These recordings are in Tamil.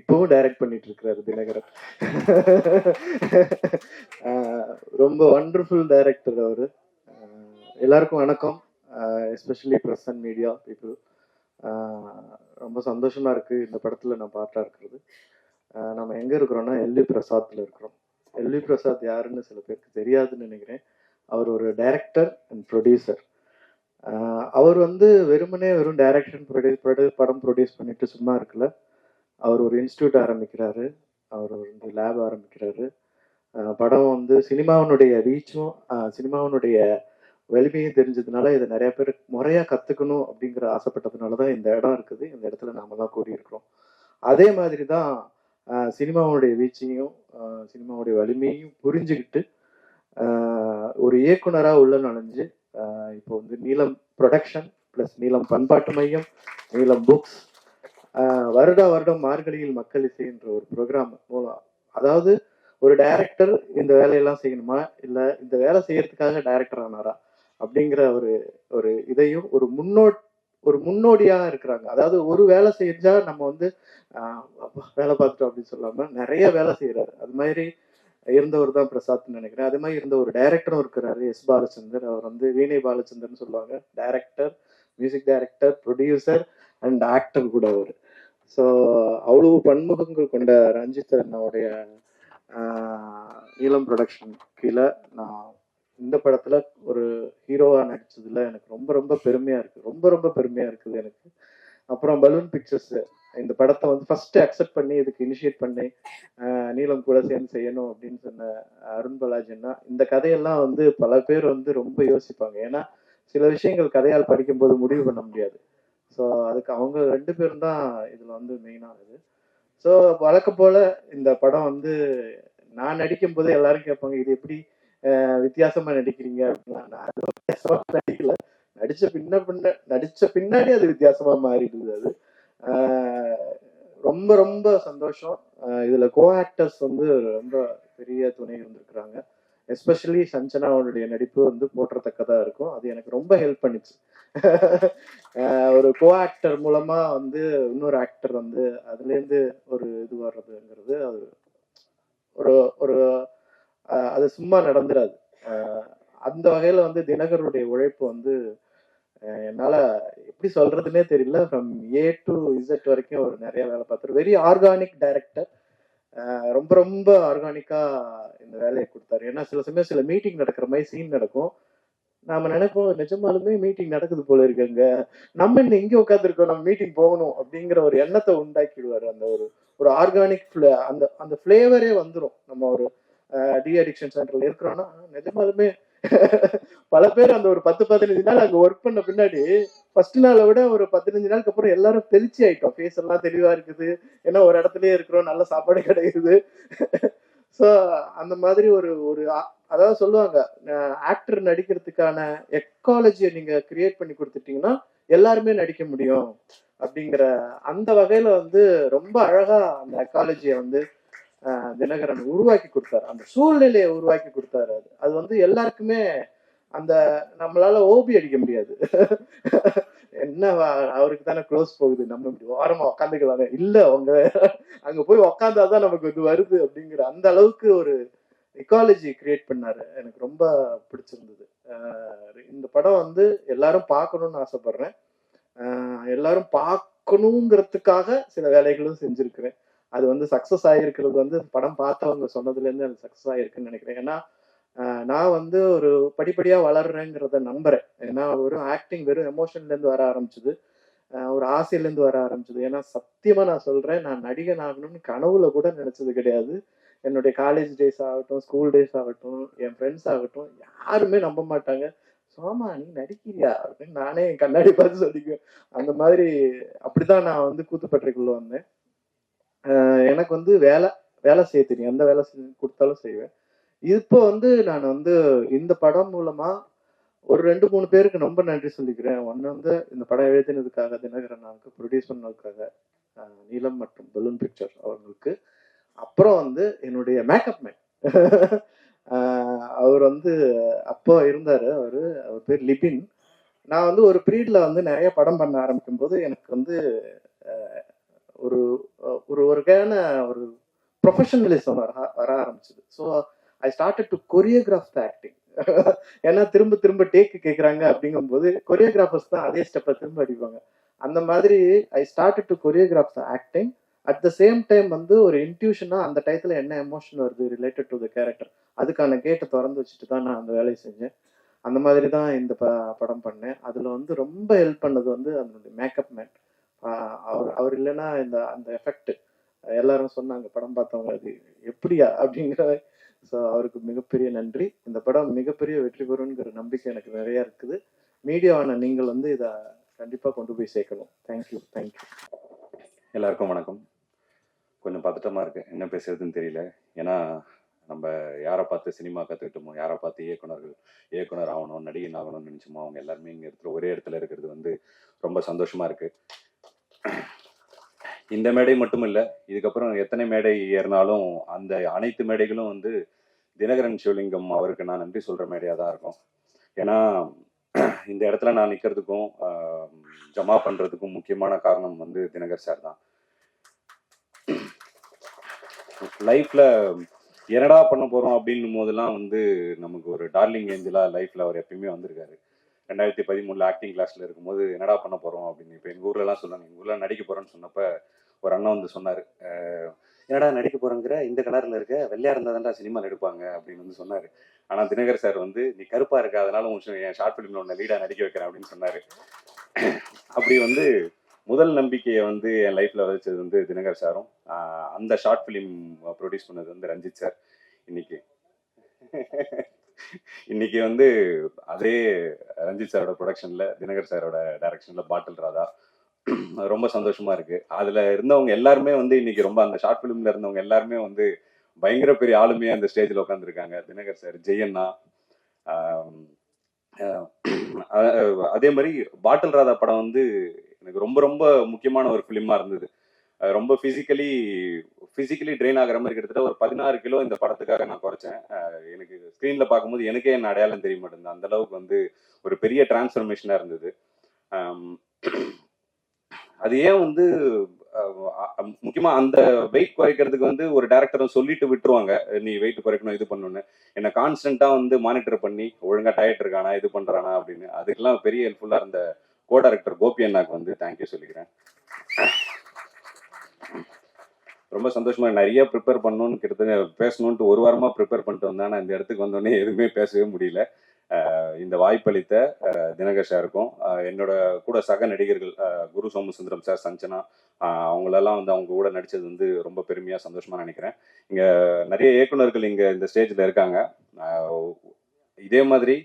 இப்பவும் டைரக்ட் பண்ணிட்டு இருக்கிறாரு தினகரன். ரொம்ப வண்டர்ஃபுல் டைரக்டர் அவரு. எல்லாருக்கும் வணக்கம், especially press and media people. ரொம்ப சந்தோஷமா இருக்கு இந்த படத்துல நான் பார்ட்டா இருக்கிறது. நம்ம எங்க இருக்கிறோம்னா எல்வி பிரசாத்ல இருக்கிறோம். எல்வி பிரசாத் யாருன்னு சில பேருக்கு தெரியாதுன்னு நினைக்கிறேன். அவர் ஒரு டைரக்டர் அண்ட் ப்ரொடியூசர். அவர் வெறும் டைரக்ஷன் படம் ப்ரொடியூஸ் பண்ணிட்டு சும்மா இருக்கல. அவர் ஒரு இன்ஸ்டியூட் ஆரம்பிக்கிறாரு, அவர் லேப் ஆரம்பிக்கிறாரு. படம் சினிமாவினுடைய ரீச்சும் சினிமாவினுடைய வலிமையும் தெரிஞ்சதுனால இதை நிறைய பேர் முறையா கத்துக்கணும் அப்படிங்கிற ஆசைப்பட்டதுனாலதான் இந்த இடம் இருக்குது. இந்த இடத்துல நாமெல்லாம் கூடி இருக்கிறோம். அதே மாதிரி தான் சினிமாவுடைய வீச்சையும் சினிமாவுடைய வலிமையையும் புரிஞ்சுக்கிட்டு ஒரு இயக்குனரா உள்ள நுழைஞ்சு இப்போ நீலம் ப்ரொடக்ஷன் பிளஸ் நீலம் பண்பாட்டு மையம், நீலம் புக்ஸ், வருடம் மார்கழியில் மக்கள் இசை என்ற ஒரு ப்ரோக்ராம் மூலம், அதாவது ஒரு டைரக்டர் இந்த வேலையெல்லாம் செய்யணுமா இல்ல இந்த வேலை செய்யறதுக்காக டைரக்டர் ஆனாரா அப்படிங்கிற ஒரு இதையும் ஒரு முன்னோடியா இருக்கிறாங்க. அதாவது ஒரு வேலை செஞ்சா நம்ம வேலை பார்த்துட்டோம் அப்படின்னு சொல்லாம நிறைய வேலை செய்யறாரு. அது மாதிரி இருந்தவர் தான் பிரசாத்னு நினைக்கிறேன். அதே மாதிரி இருந்த ஒரு டைரக்டரும் இருக்கிறாரு, எஸ் பாலச்சந்தர். அவர் வீணை பாலச்சந்தர்னு சொல்லுவாங்க. Director, music director, producer and actor கூட அவர். ஸோ அவ்வளவு பன்முகங்கள் கொண்ட ரஞ்சித் அண்ணாவுடைய நீலம் ப்ரொடக்ஷன் கீழே நான் இந்த படத்துல ஒரு ஹீரோவா நடிச்சதுல எனக்கு ரொம்ப ரொம்ப பெருமையா இருக்கு. ரொம்ப பெருமையா இருக்குது எனக்கு. அப்புறம் பலூன் பிக்சர்ஸ் இந்த படத்தை ஃபர்ஸ்ட் அக்செப்ட் பண்ணி இதுக்கு இனிஷியேட் பண்ணி நீலம் கூட சேர்ந்து செய்யணும் அப்படின்னு சொன்ன அருண் பாலாஜின்னா, இந்த கதையெல்லாம் பல பேர் ரொம்ப யோசிப்பாங்க. ஏன்னா சில விஷயங்கள் கதையால் படிக்கும்போது முடிவு பண்ண முடியாது. ஸோ அதுக்கு அவங்க 2 பேரும் தான் இதுல மெயினானது. ஸோ வழக்கம் போல இந்த படம் நான் நடிக்கும் போது எல்லாரும் கேட்பாங்க, இது எப்படி வித்தியாசமா நடிக்கிறீங்க அப்படின்னா, நான் வித்தியாசமா நடிக்கல, நடிச்ச பின்னாடி அது வித்தியாசமா மாறிடுது. அது ரொம்ப ரொம்ப சந்தோஷம். இதுல கோ ஆக்டர்ஸ் ரொம்ப பெரிய துணை இருந்திருக்கிறாங்க. எஸ்பெஷலி சஞ்சனா அவனுடைய நடிப்பு போற்றத்தக்கதா இருக்கும். அது எனக்கு ரொம்ப ஹெல்ப் பண்ணிச்சு. ஒரு கோ ஆக்டர் மூலமா இன்னொரு ஆக்டர் அதுல இருந்து ஒரு இது வர்றதுங்கிறது அது ஒரு ஒரு அது சும்மா நடந்துராது. அந்த வகையில தினகருடைய உழைப்பு என்னால எப்படி சொல்றதுன்னே தெரியல. ஃப்ரம் ஏ டு இசட் வரைக்கும் அவர் நிறைய வேலை பார்த்தாரு. Very organic director. ரொம்ப ரொம்ப ஆர்கானிக்கா இந்த வேலையை கொடுத்தாரு. ஏன்னா சில சமயம் சில மீட்டிங் நடக்கிற மாதிரி சீன் நடக்கும். நாம நினைப்போம், நிஜமாலுமே மீட்டிங் நடக்குது போல இருக்குங்க, நம்ம இன்னும் இங்க உட்காந்துருக்கோம், நம்ம மீட்டிங் போகணும் அப்படிங்கிற ஒரு எண்ணத்தை உண்டாக்கிடுவாரு. அந்த ஒரு ஆர்கானிக் அந்த ஃபிளேவரே வந்துடும். நம்ம ஒரு டி அடிக்ஷன் சென்டர்ல இருக்கிறோம்னா நிஜமாலுமே பல பேர் அந்த ஒரு 10-15 நாள் அங்க ஒர்க் பண்ண பின்னாடி ஃபர்ஸ்ட் நாளை விட ஒரு 15 நாளுக்கு அப்புறம் எல்லாரும் தெளிச்சி ஆயிட்டோம். ஃபேஸ் எல்லாம் தெளிவா இருக்குது. ஏன்னா ஒரு இடத்துலயே இருக்கிறோம், நல்ல சாப்பாடு கிடைக்குது. ஸோ அந்த மாதிரி ஒரு அதாவது சொல்லுவாங்க, ஆக்டர் நடிக்கிறதுக்கான எக்காலஜியை நீங்க கிரியேட் பண்ணி கொடுத்துட்டீங்கன்னா எல்லாருமே நடிக்க முடியும் அப்படிங்கிற அந்த வகையில ரொம்ப அழகா அந்த எக்காலஜியை தினகரன் உருவாக்கி கொடுத்தாரு. அந்த சூழ்நிலையை உருவாக்கி கொடுத்தாரு. அது எல்லாருக்குமே அந்த நம்மளால ஓபி அடிக்க முடியாது. என்ன அவருக்கு தானே க்ளோஸ் போகுது, நம்ம இப்படி ஓரமா உக்காந்துக்கலாமே, இல்ல அவங்க அங்க போய் உக்காந்தாதான் நமக்கு வருது அப்படிங்கிற அந்த அளவுக்கு ஒரு எக்காலஜி கிரியேட் பண்ணாரு. எனக்கு ரொம்ப பிடிச்சிருந்தது. இந்த படம் எல்லாரும் பார்க்கணும்னு ஆசைப்படுறேன். எல்லாரும் பார்க்கணுங்கிறதுக்காக சில வேலைகளும் செஞ்சிருக்கிறேன். அது சக்சஸ் ஆகிருக்கிறது படம் பார்த்தவங்க சொன்னதுல இருந்து அது சக்சஸ் ஆகிருக்குன்னு நினைக்கிறேன். ஏன்னா நான் ஒரு படிப்படியா வளர்றேங்கிறத நம்புறேன். ஏன்னா வெறும் ஆக்டிங் வெறும் எமோஷன்ல இருந்து வர ஆரம்பிச்சது, ஒரு ஆசையில இருந்து வர ஆரம்பிச்சது. ஏன்னா சத்தியமா நான் சொல்றேன், நான் நடிகன் ஆகணும்னு கனவுல கூட நினைச்சது கிடையாது. என்னுடைய காலேஜ் டேஸ் ஆகட்டும், ஸ்கூல் டேஸ் ஆகட்டும், என் ஃப்ரெண்ட்ஸ் ஆகட்டும், யாருமே நம்ப மாட்டாங்க. சோமா நீ நடிக்கிறியா அப்படின்னு நானே என் கண்ணாடி பார்த்து சொல்லிக்குவேன். அந்த மாதிரி அப்படிதான் நான் கூத்துப்பற்றைக்குள்ள வந்தேன். எனக்கு வேலை செய்ய தெரியும், எந்த வேலை கொடுத்தாலும் செய்வேன். இப்போ நான் இந்த படம் மூலமா ஒரு 2-3 பேருக்கு ரொம்ப நன்றி சொல்லிக்கிறேன். ஒன்னு இந்த படம் எழுதினதுக்காக தினகரனுக்கு, ப்ரொடியூஸ் பண்ணதுக்காக நீலம் மற்றும் பலூன் பிக்சர் அவர்களுக்கு. அப்புறம் என்னுடைய மேக்கப் மேன் அவர் அப்போ இருந்தாரு. அவர் பேர் லிபின். நான் ஒரு பீரியட்ல நிறைய படம் பண்ண ஆரம்பிக்கும் போது எனக்கு ஒரு ஒரு வகையான ஒரு ப்ரொஃபஷனலிசம் வர ஆரம்பிச்சது. So I started to choreograph the acting. ஏன்னா திரும்ப திரும்ப டேக்கு கேட்குறாங்க அப்படிங்கும்போது கொரியோகிராஃபர்ஸ் தான் அதே ஸ்டெப்பை திரும்ப அடிப்பாங்க. அந்த மாதிரி I started to choreograph the acting. At the same time வந்து ஒரு இன்ட்யூஷனா அந்த டயத்துல என்ன எமோஷன் வருது ரிலேட்டட் டு த கேரக்டர், அதுக்கான கேட்டை திறந்து வச்சுட்டு தான் நான் அந்த வேலையை செஞ்சேன். அந்த மாதிரி தான் இந்த படம் பண்ணேன். அதுல வந்து ரொம்ப ஹெல்ப் பண்ணது வந்து அதனுடைய மேக்கப் மேன். அவர் இல்லைன்னா இந்த அந்த எஃபெக்ட் எல்லாரும் சொன்னாங்க படம் பார்த்தவங்க அது எப்படியா அப்படிங்கிற. ஸோ அவருக்கு மிகப்பெரிய நன்றி. இந்த படம் மிகப்பெரிய வெற்றி பெறுங்கிற நம்பிக்கை எனக்கு நிறைய இருக்குது. மீடியாவான நீங்கள் வந்து இதை கண்டிப்பா கொண்டு போய் சேர்க்கணும். தேங்க்யூ. எல்லாருக்கும் வணக்கம். கொஞ்சம் பதட்டமா இருக்கு, என்ன பேசுறதுன்னு தெரியல. ஏன்னா நம்ம யாரை பார்த்து சினிமா கற்றுக்கிட்டோமோ, யாரை பார்த்து இயக்குனர் ஆகணும், நடிகன் ஆகணும்னு நினச்சோமோ, அவங்க எல்லாருமே இங்கே ஒரே இடத்துல இருக்கிறது வந்து ரொம்ப சந்தோஷமா இருக்கு. இந்த மேடை மட்டும் இல்லை, இதுக்கப்புறம் எத்தனை மேடை ஏறினாலும் அந்த அனைத்து மேடைகளும் வந்து தினகரன் சிவலிங்கம் அவருக்கு நான் நன்றி சொல்கிற மேடையாக தான் இருக்கும். ஏன்னா இந்த இடத்துல நான் நிற்கிறதுக்கும் ஜமா பண்ணுறதுக்கும் முக்கியமான காரணம் வந்து தினகர் சார் தான். லைஃப்ல என்னடா பண்ண போறோம் அப்படின்னும் போதெல்லாம் வந்து நமக்கு ஒரு டார்லிங் ஏஞ்சலா லைஃப்ல அவர் எப்பயுமே வந்திருக்காரு. 2013 ஆக்டிங் கிளாஸ்ல இருக்கும்போது என்னடா பண்ண போறோம் அப்படின்னு. இப்போ எங்க ஊர்ல எல்லாம் சொன்னாங்க, எங்க ஊர்ல நடிக்க போறேன்னு சொன்னப்ப ஒரு அண்ணன் வந்து சொன்னாரு, என்னடா நடிக்க போறேங்கிற, இந்த கலர்ல இருக்க, வெள்ளையா இருந்தா தான்டா சினிமாவில் எடுப்பாங்க அப்படின்னு வந்து சொன்னாரு. ஆனா தினகர் சார் வந்து நீ கருப்பா இருக்க, அதனால என் ஷார்ட் பிலிம்ல ஒன்று லீடா நடிக்க வைக்கிறேன் அப்படின்னு சொன்னாரு. அப்படி வந்து முதல் நம்பிக்கையை வந்து என் லைஃப்ல வச்சது வந்து தினகர் சாரும், அந்த ஷார்ட் பிலிம் ப்ரொடியூஸ் பண்ணது வந்து ரஞ்சித் சார். இன்னைக்கு வந்து அதே ரஞ்சித் சாரோட ப்ரொடக்ஷன்ல தினகர் சாரோட டைரக்ஷன்ல பாட்டில் ராதா. ரொம்ப சந்தோஷமா இருக்கு. அதுல இருந்தவங்க எல்லாருமே வந்து இன்னைக்கு ரொம்ப அந்த ஷார்ட் பிலிம்ல இருந்தவங்க எல்லாருமே வந்து பயங்கர பெரிய ஆளுமையா அந்த ஸ்டேஜ்ல உட்காந்துருக்காங்க. தினகர் சார், ஜெயண்ணா, அதே மாதிரி பாட்டில் ராதா படம் வந்து எனக்கு ரொம்ப ரொம்ப முக்கியமான ஒரு ஃபிலிமா இருந்தது. ரொம்ப பிசிக்கலி ட்ரெயின் ஆகிற மாதிரி கிட்டத்தட்ட ஒரு 16 கிலோ இந்த படத்துக்காக நான் குறைச்சேன். எனக்கு ஸ்க்ரீன்ல பார்க்கும்போது எனக்கே என்ன அடையாளம் தெரிய மாட்டேங்குது. அந்த அளவுக்கு வந்து ஒரு பெரிய டிரான்ஸ்ஃபர்மேஷனா இருந்தது. அது ஏன் வந்து முக்கியமா அந்த வெயிட் குறைக்கிறதுக்கு வந்து ஒரு டேரக்டரும் சொல்லிட்டு விட்டுருவாங்க, நீ வெயிட் குறைக்கணும் இது பண்ணணும்னு. என்னை கான்ஸ்டன்டா வந்து மானிட்டர் பண்ணி ஒழுங்கா டயட் இருக்கானா இது பண்றானா அப்படின்னு அதுக்கெல்லாம் பெரிய ஹெல்ப்ஃபுல்லா இருந்த கோ டைரக்டர் கோபி அண்ணாக்கு வந்து தேங்க்யூ சொல்லிக்கிறேன். ரொம்ப சந்தோஷமா நிறைய ப்ரிப்பேர் பண்ணணும்னு கிட்டத்தட்ட பேசணும்ட்டு ஒரு வாரமா ப்ரிப்பேர் பண்ணிட்டு வந்தேன். ஆனால் இந்த இடத்துக்கு வந்தோடனே எதுவுமே பேசவே முடியல. இந்த வாய்ப்பளித்த தினகர் சாருக்கும், என்னோட கூட சக நடிகர்கள் குரு சோமசுந்தரம் சார், சஞ்சனா, அவங்களெல்லாம் வந்து அவங்க கூட நடித்தது வந்து ரொம்ப பெருமையாக சந்தோஷமாக நினைக்கிறேன். இங்கே நிறைய இயக்குநர்கள் இங்கே இந்த ஸ்டேஜில் இருக்காங்க. இதே மாதிரி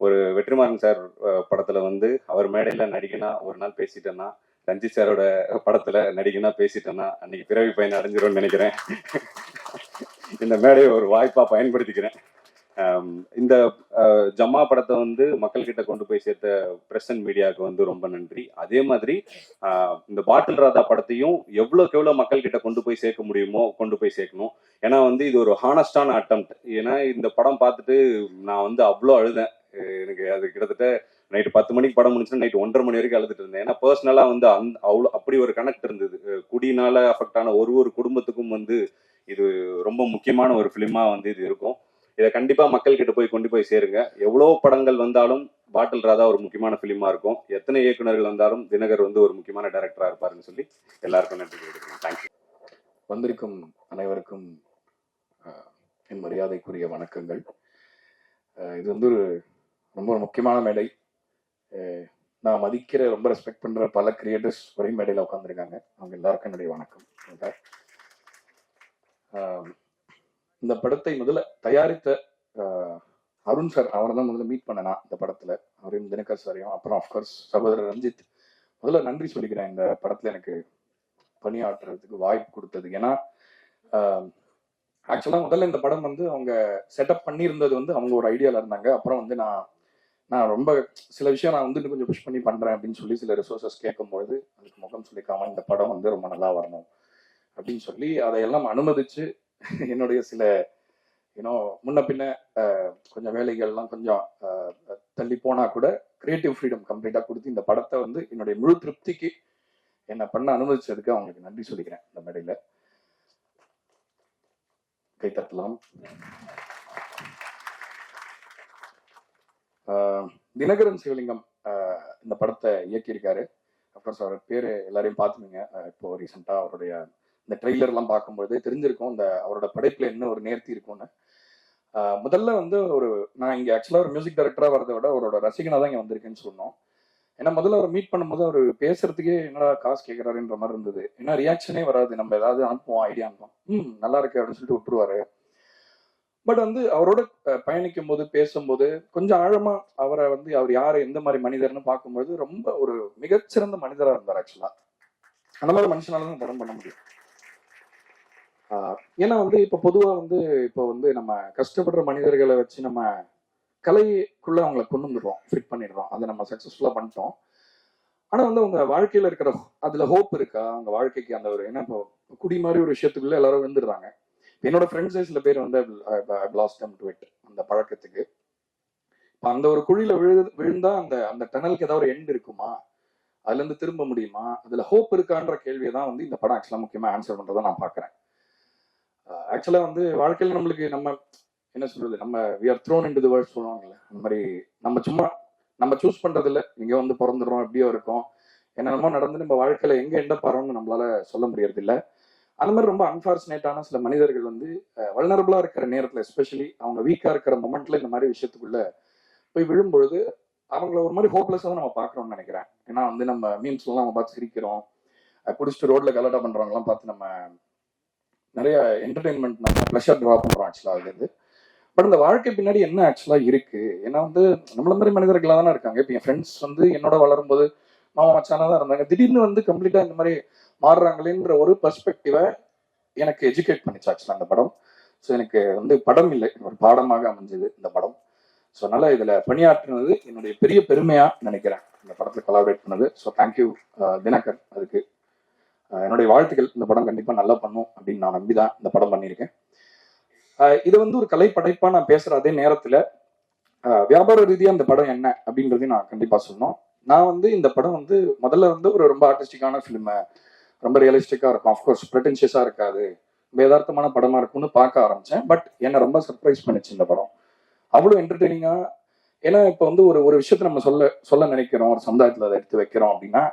ஒரு வெற்றிமாறன் சார் படத்தில் வந்து அவர் மேடையில் நடிகனா ஒரு நாள் பேசிட்டேன்னா, ரஞ்சித் சாரோட படத்துல நடிகனா பேசிட்டேன்னா அன்னைக்கு பிறவி பயன் அடைஞ்சிரும்னு நினைக்கிறேன். இந்த மேடையை ஒரு வாய்ப்பா பயன்படுத்திக்கிறேன். இந்த ஜம்மா படத்தை வந்து மக்கள் கிட்ட கொண்டு போய் சேர்த்த பிரஸ் அண்ட் மீடியாவுக்கு வந்து ரொம்ப நன்றி. அதே மாதிரி இந்த பாட்டில் ராதா படத்தையும் எவ்வளோக்கு எவ்வளோ மக்கள் கிட்ட கொண்டு போய் சேர்க்க முடியுமோ கொண்டு போய் சேர்க்கணும். ஏன்னா வந்து இது ஒரு ஹானஸ்டான அட்டெம்ப்ட். ஏன்னா இந்த படம் பார்த்துட்டு நான் வந்து அவ்வளோ அழுதேன். எனக்கு அது கிட்டத்தட்ட நைட்டு 10 மணிக்கு படம் முடிச்சுன்னா நைட்டு 1:30 மணி வரைக்கும் அழுதுட்டு இருந்தேன். ஏன்னா பர்சனலா வந்து அப்படி ஒரு கனெக்ட் இருந்தது. குடினால அஃபெக்ட் ஆன ஒரு குடும்பத்துக்கும் வந்து இது ரொம்ப முக்கியமான ஒரு ஃபிலிமா வந்து இது இருக்கும். இதை கண்டிப்பா மக்கள் கிட்ட போய் கொண்டு போய் சேருங்க. எவ்வளவு படங்கள் வந்தாலும் பாட்டில் ராதா ஒரு முக்கியமான ஃபிலிமா இருக்கும். எத்தனை இயக்குநர்கள் வந்தாலும் தினகர் வந்து ஒரு முக்கியமான டைரக்டரா இருப்பாருன்னு சொல்லி எல்லாருக்கும் நன்றி தெரிவிக்கிறேன். தேங்க்யூ. வந்திருக்கும் அனைவருக்கும் என் மரியாதைக்குரிய வணக்கங்கள். இது வந்து ஒரு ரொம்ப முக்கியமான மேடை. நான் மதிக்கிற, ரொம்ப ரெஸ்பெக்ட் பண்ற பல கிரியேட்டர்ஸ் ஒரே மேடையில் உட்காந்துருக்காங்க. அவங்க எல்லாருக்கும் என்னுடைய வணக்கம். இந்த படத்தை முதல்ல தயாரித்த அருண் சார், அவரை தான் முதல்ல மீட் பண்ணனா இந்த படத்துல. அவரையும் தினகர் சாரையும், அப்புறம் அஃப்கோர்ஸ் சகோதரர் ரஞ்சித், முதல்ல நன்றி சொல்லிக்கிறேன் இந்த படத்துல எனக்கு பணியாற்றுறதுக்கு வாய்ப்பு கொடுத்தது. ஏன்னா ஆக்சுவலா முதல்ல இந்த படம் வந்து அவங்க செட்டப் பண்ணியிருந்தது வந்து அவங்க ஒரு ஐடியால இருந்தாங்க. அப்புறம் வந்து நான் ரொம்ப சில விஷயம் நான் வந்து கொஞ்சம் புஷ் பண்ணி பண்றேன் அப்படின்னு சொல்லி சில ரிசோர்சஸ் கேட்கும்போது அதுக்கு முகம் சொல்லிக்காம இந்த படம் வந்து ரொம்ப நல்லா வரணும் அப்படின்னு சொல்லி அதையெல்லாம் அனுமதிச்சு என்னுடைய சில முன்ன பின்ன கொஞ்சம் வேலைகள்லாம் கொஞ்சம் தள்ளி போனா கூட கிரியேட்டிவ் ஃப்ரீடம் கம்ப்ளீட்டா கொடுத்து இந்த படத்தை வந்து என்னுடைய முழு திருப்திக்கு என்னை பண்ண அனுமதிச்சதுக்கு அவங்களுக்கு நன்றி சொல்லிக்கிறேன் இந்த மேடையில. கைத்தட்டலாம். தினகரன் சிவலிங்கம் இந்த படத்தை இயக்கியிருக்காரு. அப்கோர்ஸ் அவர் பேரு எல்லாரையும் பார்த்துருங்க. இப்போ ரீசெண்டா அவருடைய இந்த ட்ரெய்லர் எல்லாம் பார்க்கும்போது தெரிஞ்சிருக்கும் இந்த அவரோட படைப்புல என்ன ஒரு நேர்த்தி இருக்கும்னு. முதல்ல வந்து நான் இங்க ஆக்சுவலா ஒரு மியூசிக் டைரக்டரா வரதை விட அவரோட ரசிகனா தான் இங்க வந்திருக்கேன்னு சொன்னோம். ஏன்னா முதல்ல அவர் மீட் பண்ணும்போது அவர் பேசுறதுக்கே என்னடா காசு கேட்கறாருன்ற மாதிரி இருந்தது. ஏன்னா ரியாக்ஷனே வராது. நம்ம ஏதாவது அனுப்புவோம், ஐடியா அனுப்புவோம், நல்லா இருக்கு அப்படின்னு சொல்லிட்டு விட்டுருவாரு. பட் வந்து அவரோட பயணிக்கும் போது பேசும்போது கொஞ்சம் ஆழமா அவரை வந்து அவர் யாரு எந்த மாதிரி மனிதர்னு பார்க்கும்போது ரொம்ப ஒரு மிகச்சிறந்த மனிதரா இருந்தார். ஆக்சுவலா அந்த மாதிரி மனுஷனால தான் படம் பண்ண முடியும். ஏன்னா வந்து இப்ப பொதுவா வந்து இப்போ வந்து நம்ம கஷ்டப்படுற மனிதர்களை வச்சு நம்ம கலைக்குள்ள அவங்களை கொண்டு வந்துடுறோம், ஃபிட் பண்ணிடுறோம். அதை நம்ம சக்சஸ்ஃபுல்லா பண்ணிட்டோம். ஆனா வந்து அவங்க வாழ்க்கையில இருக்கிற அதுல ஹோப் இருக்கா அவங்க வாழ்க்கைக்கு? அந்த ஒரு ஏன்னா இப்போ குடி மாதிரி ஒரு விஷயத்துக்குள்ள எல்லாரும் வந்துடுறாங்க. என்னோட ஃப்ரெண்ட்ஸே சில பேர் வந்து அந்த பழக்கத்துக்கு அந்த ஒரு குழியில விழுந்தா அந்த அந்த டனலுக்கு ஏதாவது ஒரு எண்ட் இருக்குமா, அதுல இருந்து திரும்ப முடியுமா, அதுல ஹோப் இருக்கான்ற கேள்வியை தான் வந்து இந்த படம் ஆக்சுவலா முக்கியமா ஆன்சர் பண்றதை நான் பாக்குறேன். ஆக்சுவலா வந்து வாழ்க்கையில நம்மளுக்கு நம்ம என்ன சொல்றது, நம்ம we are thrown into the world சொல்லுவாங்கல்ல, அந்த மாதிரி நம்ம சும்மா நம்ம சூஸ் பண்றது இல்லை. இங்க வந்து பிறந்துடுறோம், எப்படியோ இருக்கும், என்னென்னமோ நடந்து நம்ம வாழ்க்கையில எங்க எண்ட போறோம்னு நம்மளால சொல்ல முடியறது இல்லை. அந்த மாதிரி ரொம்ப அன்பார்ச்சுனேட்டான சில மனிதர்கள் வந்து வல்னரபிளா இருக்கிற நேரத்துல, எஸ்பெஷலி அவங்க வீக்கா இருக்கிற மொமெண்ட்ல இந்த மாதிரி விஷயத்துக்குள்ள போய் விழும்பொழுது அவங்கள ஒரு மாதிரி ஹோப்லெஸ்ஸா தான் நம்ம பாக்குறோம்னு நினைக்கிறேன். ஏன்னா வந்து நம்ம மீம்ஸ் எல்லாம் நம்ம பார்த்து சிரிக்கிறோம், குடிச்சிட்டு ரோட்ல கலாட்டா பண்றவங்க எல்லாம் பார்த்து நம்ம நிறைய என்டர்டைன்மெண்ட் நம்ம ப்ளஷர் ட்ரா பண்றோம் ஆக்சுவலா அதுல இருந்து. பட் இந்த வாழ்க்கை பின்னாடி என்ன ஆக்சுவலா இருக்கு? ஏன்னா வந்து நம்மள மாதிரி மனிதர்களா தானே இருக்காங்க. இப்போ என் ஃப்ரெண்ட்ஸ் வந்து என்னோட வளரும்போது மாமா மச்சானா தான் இருந்தாங்க. திடீர்னு வந்து கம்ப்ளீட்டா இந்த மாதிரி மாறுறாங்களேன்ற ஒரு பெர்ஸ்பெக்டிவை எனக்கு எஜுகேட் பண்ணிச்சு ஆக்சுவலா அந்த படம். ஸோ எனக்கு வந்து படம் இல்லை, ஒரு பாடமாக அமைஞ்சது இந்த படம். ஸோ அதனால இதுல பணியாற்றினது என்னுடைய பெரிய பெருமையா நினைக்கிறேன், இந்த படத்துல கொலாபரேட் பண்ணது. So thank you Dinakar. அதுக்கு என்னுடைய வாழ்த்துக்கள். இந்த படம் கண்டிப்பா நல்லா பண்ணும் அப்படின்னு நான் நம்பிதான் இந்த படம் பண்ணியிருக்கேன். இது வந்து ஒரு கலை படைப்பா நான் பேசுற அதே நேரத்துல வியாபார ரீதியா இந்த படம் என்ன அப்படின்றதையும் நான் கண்டிப்பா சொன்னோம். நான் வந்து இந்த படம் வந்து முதல்ல வந்து ஒரு ரொம்ப ஆர்டிஸ்டிக்கான ஃபிலிம், ரொம்ப ரியலிஸ்டிக்கா இருக்கும், அஃப்கோர்ஸ் ப்ரெட்டன்ஷியஸா இருக்காது, யதார்த்தமான படமா இருக்கும்னு பார்க்க ஆரம்பிச்சேன். பட் என்னை ரொம்ப சர்ப்ரைஸ் பண்ணிச்சு இந்த படம். அவ்வளோ என்டர்டெய்னிங்கா. ஏன்னா இப்போ வந்து ஒரு விஷயத்த நம்ம சொல்ல நினைக்கிறோம், ஒரு சமுதாயத்துல அதை எடுத்து வைக்கிறோம் அப்படின்னா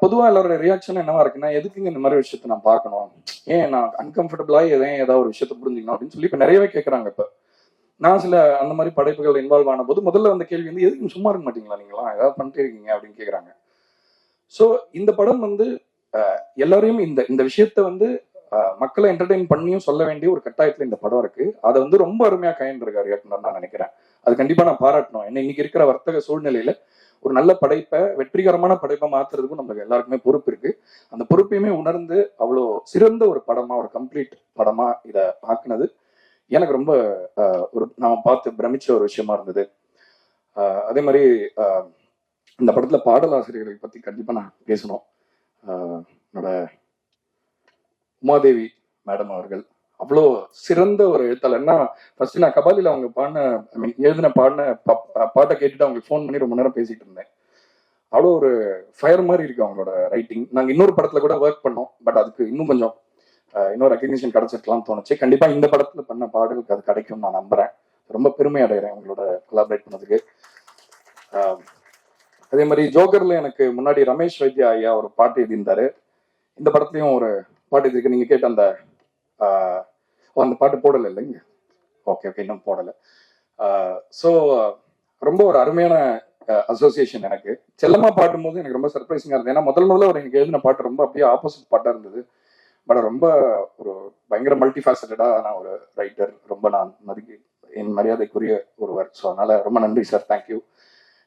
பொதுவா எல்லாரோட ரியாக்ஷன் என்னவா இருக்குன்னா, எதுக்குங்க இந்த மாதிரி விஷயத்த நான் பார்க்கணும், ஏன் நான் அன்கம்ஃபர்டபுளா ஏதாவது ஒரு விஷயத்த புரிஞ்சுக்கணும் அப்படின்னு சொல்லி இப்ப நிறையவே கேட்கறாங்க. இப்ப நான் சில அந்த மாதிரி படைப்புகள் இன்வால்வ் ஆன போது முதல்ல அந்த கேள்வி வந்து, எதுக்கு சும்மா இருக்க மாட்டீங்களா நீங்களா, ஏதாவது பண்ணிட்டே இருக்கீங்க அப்படின்னு கேட்கறாங்க. ஸோ இந்த படம் வந்து எல்லாரையும் இந்த விஷயத்த வந்து மக்களை என்டர்டெயின் பண்ணியும் சொல்ல வேண்டிய ஒரு கட்டாயத்துல இந்த படம் இருக்கு. அதை வந்து ரொம்ப அருமையா கையாண்டிருக்காரு இயக்குனர் நான் நினைக்கிறேன். அது கண்டிப்பா நான் பாராட்டணும். ஏன்னா இன்னைக்கு இருக்கிற வர்த்தக சூழ்நிலையில ஒரு நல்ல படைப்பை வெற்றிகரமான படைப்பை மாத்துறதுக்கும் நமக்கு எல்லாருக்குமே பொறுப்பு இருக்கு. அந்த பொறுப்பையுமே உணர்ந்து அவ்வளோ சிறந்த ஒரு படமா, ஒரு கம்ப்ளீட் படமா இதை ஆக்குனது எனக்கு ரொம்ப நான் பார்த்து பிரமிச்ச ஒரு விஷயமா இருந்தது. அதே மாதிரி இந்த படத்துல பாடலாசிரியர்களை பத்தி கண்டிப்பா நான் பேசணும். என்னோட உமாதேவி மேடம் அவர்கள் அவ்வளோ சிறந்த ஒரு எழுத்தாளர்னா, ஃபர்ஸ்ட் நான் கபாலில அவங்க எழுதின பாட்டை கேட்டுட்டு அவங்களுக்கு ஃபோன் பண்ணி ரொம்ப நேரம் பேசிட்டு இருந்தேன். அவ்வளோ ஒரு ஃபயர் மாதிரி இருக்கு அவங்களோட ரைட்டிங். நாங்கள் இன்னொரு படத்துல கூட ஒர்க் பண்ணோம், பட் அதுக்கு இன்னும் கொஞ்சம் இன்னொரு ரெகக்னிஷன் கிடைச்சிருக்கலாம்னு தோணுச்சு. கண்டிப்பா இந்த படத்துல பண்ண பாடலுக்கு அது கிடைக்கும் நான் நம்புறேன். ரொம்ப பெருமை அடைகிறேன் உங்களோட கொலாபரேட் பண்ணதுக்கு. அதே மாதிரி ஜோக்கர்ல எனக்கு முன்னாடி ரமேஷ் வைத்தியா ஐயா ஒரு பாட்டு எழுதியிருந்தாரு. இந்த படத்துலயும் ஒரு பாட்டு இருக்கு. நீங்க கேட்ட அந்த பாட்டு போடலை இல்லைங்க? ஓகே இன்னும் போடலை. ஸோ ரொம்ப ஒரு அருமையான அசோசியேஷன். எனக்கு செல்லமா பாடும்போது எனக்கு ரொம்ப சர்ப்ரைசிங்கா இருந்தது. ஏன்னா முதல்ல அவர் எனக்கு எழுதின பாட்டு ரொம்ப அப்படியே ஆப்போசிட் பாட்டா இருந்தது. பட் ரொம்ப ஒரு பயங்கர மல்டிஃபேசட்டடா நான் ஒரு ரைட்டர், ரொம்ப நான் என் மரியாதைக்குரிய ஒருவர். ஸோ அதனால ரொம்ப நன்றி சார், தேங்க்யூ.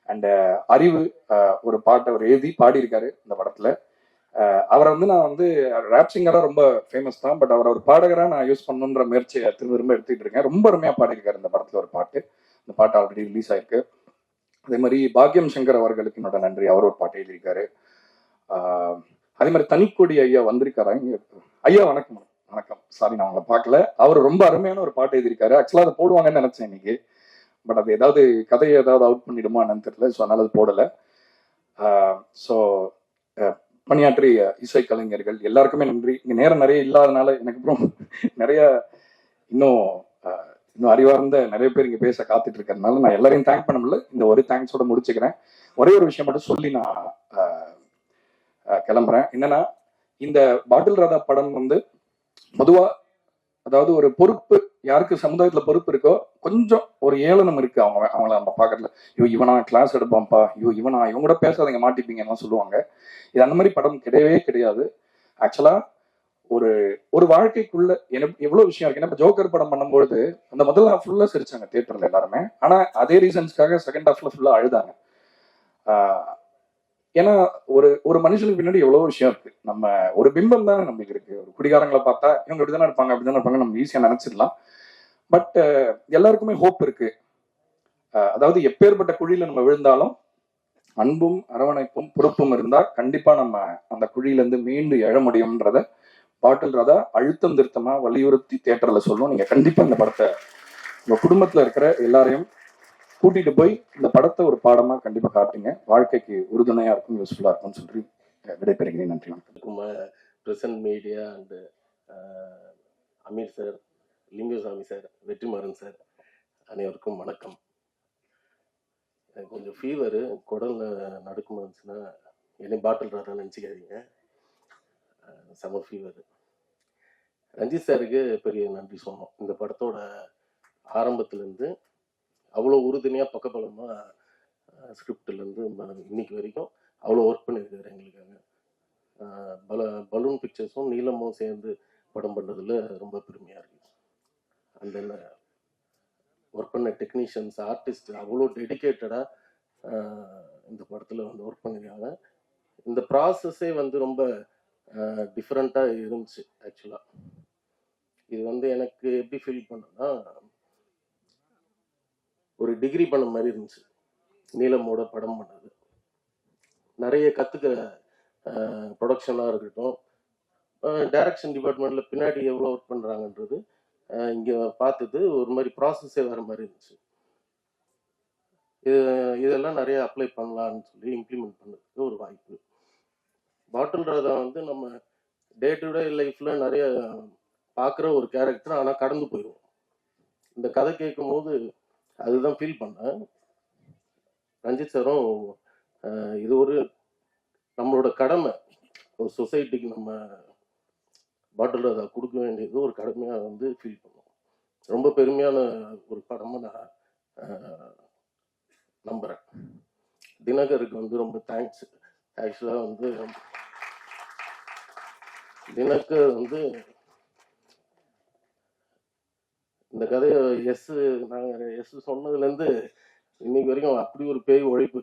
அண்ட் அறிவு ஒரு பாட்டை அவர் எழுதி பாடியிருக்காரு இந்த படத்துல. அவரை வந்து நான் வந்து ரேப் சிங்கரா ரொம்ப ஃபேமஸ் தான், பட் அவர் ஒரு பாடகரா நான் யூஸ் பண்ணணுன்ற முயற்சியை திரும்ப எடுத்துக்கிட்டு இருக்கேன். ரொம்ப அருமையா பாடியிருக்காரு இந்த படத்துல ஒரு பாட்டு. இந்த பாட்டு ஆல்ரெடி ரிலீஸ் ஆயிருக்கு. அதே மாதிரி பாக்யம் சங்கர் அவர்களுக்கு என்னோட நன்றி, அவர் ஒரு பாட்டு எழுதியிருக்காரு. அதே மாதிரி தனிக்கொடி ஐயா வந்திருக்காரா இங்க? ஐயா வணக்கம். வணக்கம், சாரி நான் அவங்களை பார்க்கல. அவர் ரொம்ப அருமையான ஒரு பாட்டு எழுதியிருக்காரு. ஆக்சுவலா அதை போடுவாங்கன்னு நினைச்சேன் இன்னைக்கு, பட் அது ஏதாவது கதையை ஏதாவது அவுட் பண்ணிடுமா என்னன்னு தெரியல. ஸோ அதனால அது போடலை. ஸோ பணியாற்றிய இசை கலைஞர்கள் எல்லாருக்குமே நன்றி. இங்க நேரம் நிறைய இல்லாதனால எனக்கு அப்புறம் நிறைய இன்னும் இன்னும் அறிவார்ந்த நிறைய பேர் இங்கே பேச காத்துட்டு இருக்கிறதுனால நான் எல்லாரையும் தேங்க் பண்ண முடியல. இந்த ஒரு தேங்க்ஸோட முடிச்சுக்கிறேன். ஒரே ஒரு விஷயம் மட்டும் சொல்லி நான் கிளம்புறேன். என்னன்னா, இந்த பாட்டில் ராதா படம் வந்து பொதுவா, அதாவது ஒரு பொறுப்பு, யாருக்கு சமுதாயத்துல பொறுப்பு இருக்கோ கொஞ்சம் ஒரு ஏளனம் இருக்கு அவங்கள நம்ம பாக்குறதுல. இவனா கிளாஸ் எடுப்பான்ப்பா, இவங்க கூட பேசாதீங்க மாட்டிப்பீங்கன்னு சொல்லுவாங்க. இது அந்த மாதிரி படம் கிடையவே கிடையாது. ஆக்சுவலா ஒரு ஒரு வாழ்க்கைக்குள்ள எவ்வளவு விஷயம் இருக்கு. இப்ப ஜோக்கர் படம் பண்ணும்போது அந்த முதல் ஹாஃப் ஃபுல்லா சிரிச்சாங்க தியேட்டர்ல எல்லாருமே. ஆனா அதே ரீசன்ஸ்க்காக செகண்ட் ஹாஃப்ல ஃபுல்லா அழுதாங்க. ஏன்னா ஒரு மனுஷனுக்கு பின்னாடி எவ்வளவு விஷயம் இருக்கு. நம்ம ஒரு பிம்பம் தான் நம்மளுக்கு இருக்கு. ஒரு குடிகாரங்களை பார்த்தா இவங்க இப்படிதானே இருப்பாங்க அப்படிதானே இருப்பாங்க நம்ம ஈஸியா நினைச்சிடலாம். பட் எல்லாருக்குமே ஹோப் இருக்கு. அதாவது எப்பேற்பட்ட குழியில நம்ம விழுந்தாலும் அன்பும் அரவணைப்பும் பொறுப்பும் இருந்தா கண்டிப்பா நம்ம அந்த குழியில இருந்து மீண்டு எழ முடியும்ன்றத பாட்டில் ராதா அழுத்தம் திருத்தமா வலியுறுத்தி தியேட்டர்ல சொல்லும். நீங்க கண்டிப்பா இந்த படத்தை உங்க குடும்பத்துல இருக்கிற எல்லாரையும் கூட்டிட்டு போய் இந்த படத்தை ஒரு பாடமா கண்டிப்பா காட்டுங்க. வாழ்க்கைக்கு உறுதுணையா இருக்கும், யூஸ்ஃபுல்லா இருக்கும்னு சொல்லி விடைபெறுகிறேன். நன்றி வணக்கம். Present media and Ameer sir, Lingusamy sir, Vetrimaaran sir, அனைவருக்கும் வணக்கம். எனக்கு கொஞ்சம் ஃபீவரு, குடல்ல நடுக்கமாக இருந்துச்சுன்னா என்னை பாட்டில் ராதா நினச்சிக்காதீங்க. செம ஃபீவரு. ரஞ்சித் சாருக்கு பெரிய நன்றி சொன்னோம். இந்த படத்தோட ஆரம்பத்துலேருந்து அவ்வளோ உறுதுணையாக பக்கபலமாக ஸ்கிரிப்ட்லேருந்து இன்னைக்கு வரைக்கும் அவ்வளோ ஒர்க் பண்ணியிருக்காரு எங்களுக்காக. பலூன் பிக்சர்ஸும் நீளமும் சேர்ந்து படம் பண்ணுறதுல ரொம்ப பெருமையாக இருக்குது. அந்த ஒர்க் பண்ண டெக்னீஷியன்ஸ், ஆர்டிஸ்ட் அவ்வளோ டெடிக்கேட்டடாக இந்த படத்தில் வந்து ஒர்க் பண்ணியிருக்காங்க. இந்த ப்ராசஸே வந்து ரொம்ப டிஃப்ரெண்ட்டாக இருந்துச்சு. ஆக்சுவலாக இது வந்து எனக்கு எப்படி ஃபீல் பண்ணேன்னா, ஒரு டிகிரி பண்ண மாதிரி இருந்துச்சு நீலமோட படம் பண்ணது. நிறைய கற்றுக்க ப்ரொடக்ஷனாக இருக்கட்டும், டைரக்ஷன் டிபார்ட்மெண்ட்டில் பின்னாடி எவ்வளோ ஒர்க் பண்ணுறாங்கன்றது இங்கே பார்த்தது ஒரு மாதிரி ப்ராசஸே வர மாதிரி இருந்துச்சு. இதெல்லாம் நிறைய அப்ளை பண்ணலான்னு சொல்லி இம்ப்ளிமெண்ட் பண்ணுறதுக்கு ஒரு வாய்ப்பு. பாட்டில் ராதா வந்து நம்ம டே டு டே லைஃப்பில் நிறைய பார்க்குற ஒரு கேரக்டர், ஆனால் கடந்து போயிடுவோம். இந்த கதை கேட்கும் போது அதுதான் ஃபீல் பண்ணேன். ரஞ்சித் சாரும் இது ஒரு நம்மளோட கடமை, ஒரு சொசைட்டிக்கு நம்ம பாட்டில் ராதா கொடுக்க வேண்டியது ஒரு கடமையாக வந்து ஃபீல் பண்ணுவோம். ரொம்ப பெருமையான ஒரு படமாக நான் நம்புகிறேன். தினகருக்கு வந்து ரொம்ப தேங்க்ஸ். ஆக்சுவலாக வந்து தினகர் வந்து இந்த கதையை நாங்கள் சொன்னதுலேருந்து இன்னைக்கு வரைக்கும் அப்படி ஒரு பேய் உழைப்பு.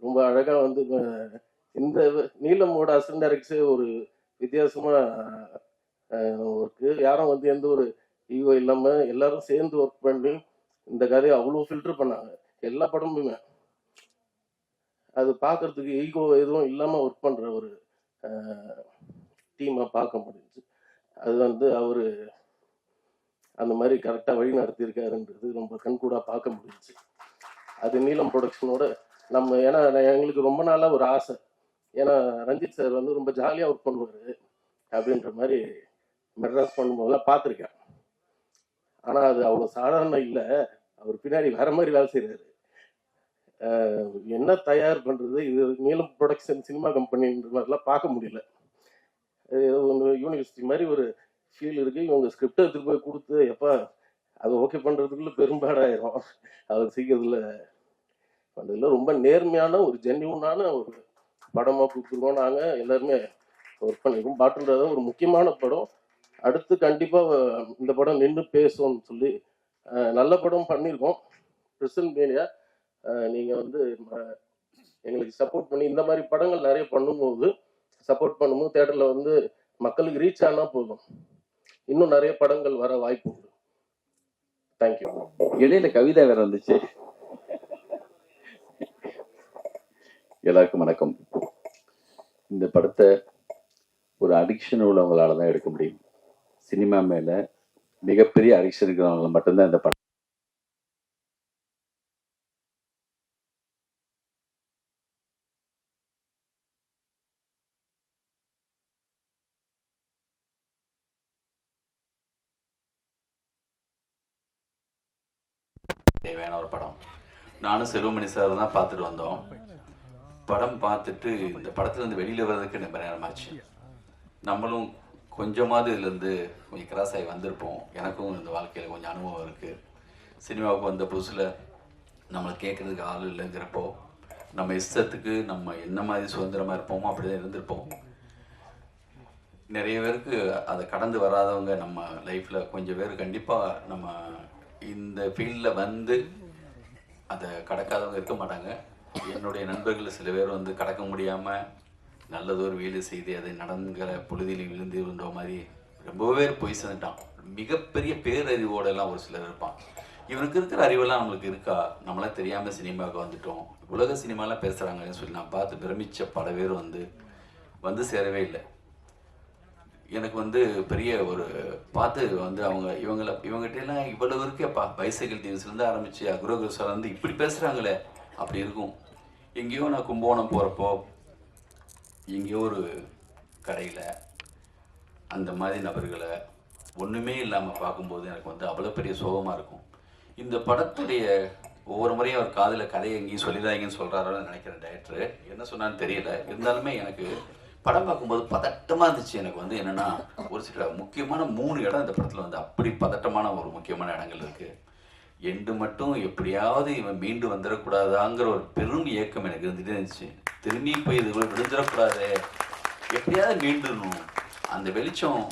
ரொம்ப அழகாக வந்து இந்த நீலமோட அசிஸ்டன்ட் டைரக்டர்ஸே ஒரு வித்தியாசமாக ஒர்க்கு. யாரும் வந்து எந்த ஒரு ஈகோ இல்லாமல் எல்லாரும் சேர்ந்து ஒர்க் பண்ணி இந்த கதையை அவ்வளோ ஃபில்டர் பண்ணாங்க. எல்லா படமுமே அது பார்க்கறதுக்கு ஈகோ எதுவும் இல்லாமல் ஒர்க் பண்ணுற ஒரு டீமாக பார்க்க முடிஞ்சுச்சு. அது வந்து அவர் அந்த மாதிரி கரெக்டாக வழி நடத்தியிருக்காருன்றது ரொம்ப கண்கூடாக பார்க்க முடிஞ்சிச்சு. அது நீலம் ப்ரொடக்ஷனோட நம்ம, ஏன்னா எங்களுக்கு ரொம்ப நாளாக ஒரு ஆசை. ஏன்னா ரஞ்சித் சார் வந்து ரொம்ப ஜாலியாக ஒர்க் பண்ணுவார் அப்படின்ற மாதிரி மெட்ராஸ் பண்ணும்போதெல்லாம் பார்த்துருக்கேன். ஆனால் அது அவ்வளோ சாதாரண இல்லை. அவர் பின்னாடி வேற மாதிரி வேலை செய்கிறாரு. என்ன தயார் பண்ணுறது, இது நீலம் ப்ரொடக்ஷன் சினிமா கம்பெனின்ற மாதிரிலாம் பார்க்க முடியல. ஒன்று யூனிவர்சிட்டி மாதிரி ஒரு ஃபீல் இருக்குது. இவங்க ஸ்கிரிப்டை எடுத்துகிட்டு போய் கொடுத்து எப்போ அதை ஓகே பண்ணுறதுக்குள்ள பெரும்பாடாயிரும். அவர் சீக்கிரத்தில் பண்ணுறதுல ரொம்ப நேர்மையான ஒரு ஜென்யூனான ஒரு படமாக கொடுத்துருக்கோம். நாங்கள் எல்லாருமே ஒர்க் பண்ணியிருக்கோம். பாட்டில் ராதா ஒரு முக்கியமான படம். அடுத்து கண்டிப்பாக இந்த படம் நின்று பேசுவோம்னு சொல்லி நல்ல படம் பண்ணியிருக்கோம். பிரசன்ட் மீடியா நீங்கள் வந்து எங்களுக்கு சப்போர்ட் பண்ணி இந்த மாதிரி படங்கள் நிறைய பண்ணும்போது சப்போர்ட் பண்ணும்போது தேட்டரில் வந்து மக்களுக்கு ரீச் ஆனால் போதும், இன்னும் நிறைய படங்கள் வர வாய்ப்பு உண்டு. தேங்க்யூ. இடையில கவிதை வேற வந்துச்சு. எல்லாருக்கும் வணக்கம். இந்த படத்தை ஒரு அடிக்ஷன் உள்ளவங்களால தான் எடுக்க முடியும். சினிமா மேல மிகப்பெரிய அடிக்ஷன் இருக்கிறவங்க மட்டும்தான் இந்த படம் தேவையான ஒரு படம். நானும் செல்வமணி சார் தான் பார்த்துட்டு வந்தோம். படம் பார்த்துட்டு இந்த படத்துலேருந்து வெளியில் வர்றதுக்கு ரொம்ப நேரமாச்சு. நம்மளும் கொஞ்சமாவது இதுலேருந்து கொஞ்சம் கிராஸ் ஆகி வந்திருப்போம். எனக்கும் இந்த வாழ்க்கையில் கொஞ்சம் அனுபவம் இருக்குது. சினிமாவுக்கு வந்த புதுசில் நம்மளை கேட்குறதுக்கு ஆள் இல்லைங்கிறப்போ நம்ம இஷ்டத்துக்கு நம்ம என்ன மாதிரி சுதந்திரமாக இருப்போமோ அப்படி தான் இருந்திருப்போம். நிறைய பேருக்கு அதை கடந்து வராதவங்க நம்ம லைஃப்பில் கொஞ்சம் பேர் கண்டிப்பாக நம்ம இந்த ஃபீல்டில் வந்து அதை கடக்காதவங்க இருக்க மாட்டாங்க. என்னுடைய நண்பர்கள் சில பேர் வந்து கடக்க முடியாமல் நல்லதொரு வேலை செய்து அதை நடந்துகிற பொழுதில் விழுந்து இருந்த மாதிரி ரொம்ப பேர் போய் சேர்ந்துட்டான். மிகப்பெரிய பேரறிவோடெல்லாம் ஒரு சிலர் இருப்பான். இவனுக்கு இருக்கிற அறிவெல்லாம் நம்மளுக்கு இருக்கா? நம்மளாம் தெரியாமல் சினிமாவுக்கு வந்துட்டோம், உலக சினிமாலாம் பேசுகிறாங்கன்னு சொல்லி நான் பார்த்து பிரமித்த பல பேர் வந்து சேரவே இல்லை. எனக்கு வந்து பெரிய ஒரு பார்த்து வந்து இவங்ககிட்டலாம் இவ்வளவு இருக்கேப்பா, பைசைக்கிள் டீம்ஸ்லேருந்து ஆரம்பித்து அக்ரோகிரஸ்லேருந்து இப்படி பேசுகிறாங்களே அப்படி இருக்கும். எங்கேயோ நான் கும்பகோணம் போகிறப்போ எங்கேயோ ஒரு கடையில் அந்த மாதிரி நபர்களை ஒன்றுமே இல்லாமல் பார்க்கும்போது எனக்கு வந்து அவ்வளோ பெரிய சோகமாக இருக்கும். இந்த படத்துடைய ஒவ்வொரு முறையும் அவர் காதில் கதையை எங்கேயும் சொல்லிடாங்கன்னு சொல்கிறாரோன்னு நினைக்கிறேன். டைரக்டர் என்ன சொன்னான்னு தெரியல. இருந்தாலுமே எனக்கு படம் பார்க்கும்போது பதட்டமாக இருந்துச்சு. எனக்கு வந்து என்னென்னா ஒரு சில முக்கியமான 3 இடம் இந்த படத்தில் வந்து அப்படி பதட்டமான ஒரு முக்கியமான இடங்கள் இருக்குது. எண்டு மட்டும் எப்படியாவது இவன் மீண்டு வந்துடக்கூடாதாங்கிற ஒரு பெரும் இயக்கம் எனக்கு இருந்துகிட்டே இருந்துச்சு. திரும்பி போய் இது விழுந்துடக்கூடாது, எப்படியாவது மீண்டுடணும், அந்த வெளிச்சம்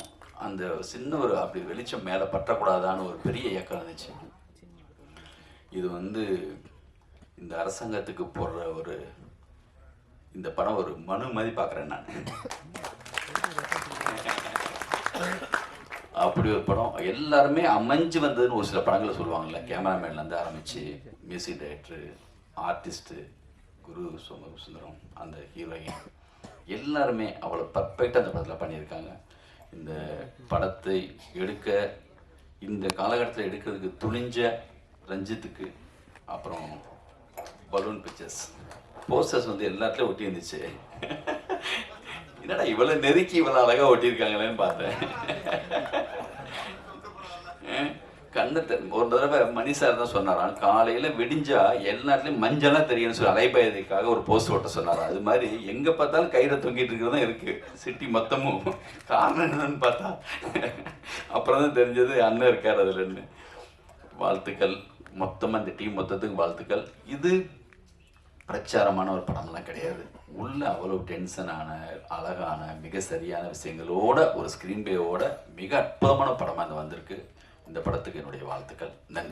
அந்த சின்ன ஒரு அப்படி வெளிச்சம் மேலே பற்றக்கூடாதான்னு ஒரு பெரிய இயக்கம் இருந்துச்சு. இது வந்து இந்த அரசாங்கத்துக்கு போடுற இந்த படம் ஒரு மனு மாதிரி பார்க்குறேன் நான். அப்படி ஒரு படம் எல்லாருமே அமைஞ்சு வந்ததுன்னு ஒரு சில படங்களை சொல்லுவாங்கல்ல. கேமராமேன்லேருந்து ஆரம்பித்து மியூசிக் டைரக்டரு, ஆர்டிஸ்ட்டு, குரு சுந்தரம், அந்த ஹீரோயின் எல்லாருமே அவ்வளோ பர்ஃபெக்டாக அந்த படத்தில் பண்ணியிருக்காங்க. இந்த படத்தை எடுக்க இந்த காலகட்டத்தில் எடுக்கிறதுக்கு துணிஞ்ச ரஞ்சித்துக்கு, அப்புறம் பலூன் பிக்சர்ஸ் போஸ்டர்ஸ் வந்து எல்லாத்துலேயும் ஒட்டி இருந்துச்சு. என்னடா இவ்வளோ நெருக்கி இவ்வளோ அழகாக ஒட்டியிருக்காங்களேன்னு பார்த்தேன். கண்ணத்தை ஒரு தடவை மணி சார் தான் சொன்னாராம், காலையில் விடிஞ்சா எல்லாத்துலேயும் மஞ்சளாக தெரியும்னு சொல்லி அலைபாயதுக்காக ஒரு போஸ்ட் ஓட்ட சொன்னாராம். அது மாதிரி எங்கே பார்த்தாலும் கயிறை தொங்கிட்டு இருக்கிறது தான் இருக்குது சிட்டி மொத்தமும். காரணம் என்னன்னு பார்த்தா அப்புறம் தான் தெரிஞ்சது அண்ணன் இருக்கார் அதுலன்னு. வாழ்த்துக்கள் மொத்தமாக இந்த டீம் மொத்தத்துக்கு வாழ்த்துக்கள். இது பிரச்சாரமான ஒரு படம்லாம் கிடையாது. உள்ள அவ்வளோ டென்ஷனான அழகான மிக சரியான விஷயங்களோட ஒரு ஸ்க்ரீன் பிளேயோட மிக அற்புதமான படமாக இந்த வந்திருக்கு. இந்த படத்துக்கு என்னுடைய வாழ்த்துக்கள். நன்றி.